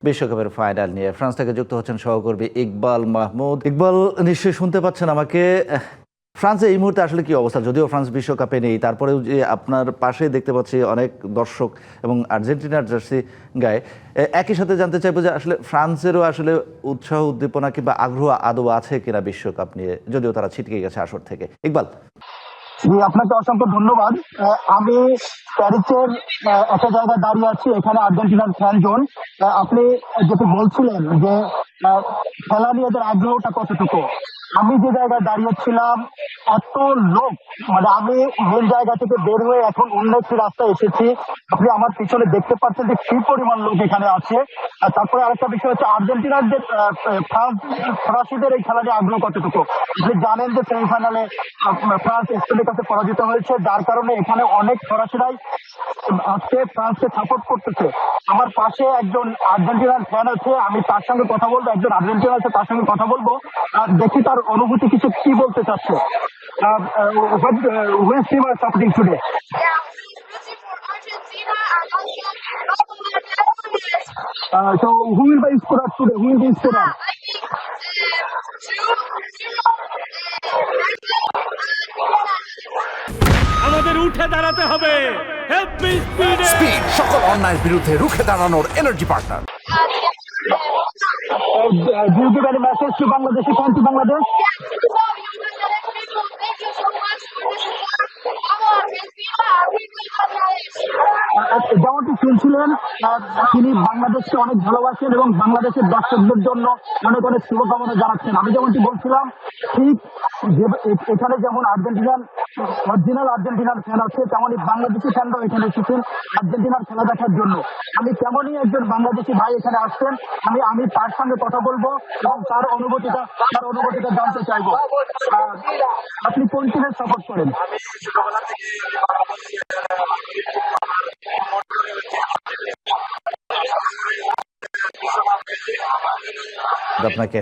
বিশ্বকাপের ফাইনাল নিয়ে ফ্রান্স থেকে যুক্ত হচ্ছেন সহকর্মী ইকবাল মাহমুদ। ইকবাল, নিশ্চয়ই শুনতে পাচ্ছেন আমাকে। ফ্রান্সে এই মুহূর্তে আসলে কি অবস্থা? যদিও ফ্রান্স বিশ্বকাপে নেই, তারপরেও যে আপনার পাশে দেখতে পাচ্ছি অনেক দর্শক এবং আর্জেন্টিনার জার্সি গায়ে। একই সাথে জানতে চাইবো যে আসলে ফ্রান্সেরও আসলে উৎসাহ উদ্দীপনা কিংবা আগ্রহ আদৌ আছে কিনা বিশ্বকাপ নিয়ে, যদিও তারা ছিটকে গেছে আসর থেকে। ইকবাল, আপনাকে অসংখ্য ধন্যবাদ। আমি প্যারিসের একটা জায়গায় দাঁড়িয়ে আছি, এখানে আর্জেন্টিনার ফ্যান জোন। আপনি যেটা বলছিলেন যে খেলা নিয়ে এদের আগ্রহটা কতটুকু, আমি যে জায়গায় দাঁড়িয়েছিলাম এত লোক, মানে আমি মেন জায়গা থেকে বের হয়ে এখন অন্য একটি রাস্তায় এসেছি। আপনি আমার পিছনে দেখতে পাচ্ছেন যে কি পরিমাণ লোক এখানে আছে। আর তারপরে আরেকটা বিষয় হচ্ছে আর্জেন্টিনার যে ফরাসিদের এই খেলা নিয়ে আগ্রহ কতটুকু। আপনি জানেন যে সেমিফাইনালে ফ্রান্স স্পেনের কাছে পরাজিত হয়েছে, যার কারণে এখানে অনেক ফরাসিরাই আজকে ফ্রান্সকে সাপোর্ট করতেছে। আমার পাশে একজন আর্জেন্টিনার ফ্যান আছে, আমি তার সঙ্গে কথা বলবো। একজন আর্জেন্টিনা আছে, তার সঙ্গে কথা বলবো আর দেখি তার অনুভূতি কিছু কি বলতে চাচ্ছে। Which team are supporting today? Yeah, rooting for Argentina and also Netherlands. So who will be scorer today? Who will be scorer? I think 2-0 আমাদের উঠে দাঁড়াতে হবে। হেভি স্পিডে স্পিড সকল অন্যায়ের বিরুদ্ধে রুখে দাঁড়ানোর energy partner. Do you give any message to Bangladeshi fans to Bangladesh? So you Bangladesh people, thank you so much for the support. Come on, Argentina, we will Bangladesh. যেমনটি শুনছিলেন, তিনি বাংলাদেশকে অনেক ভালোবাসেন এবং বাংলাদেশের দর্শকদের জন্য অনেক অনেক শুভকামনা জানাচ্ছেন। আমি যেমনটি বলছিলাম, ঠিক এখানে যেমন আর্জেন্টিনার অরিজিনাল আর্জেন্টিনার ফ্যান আছে, তেমনই বাংলাদেশি ফ্যানরাও এখানে এসেছেন আর্জেন্টিনার খেলা দেখার জন্য। আমি তেমনই একজন বাংলাদেশি ভাই এখানে আসছেন, আমি তার সঙ্গে কথা বলবো এবং তার অনুভূতিটা জানতে চাইবো। আপনি কোন টিমের সাপোর্ট করেন? আপনাকে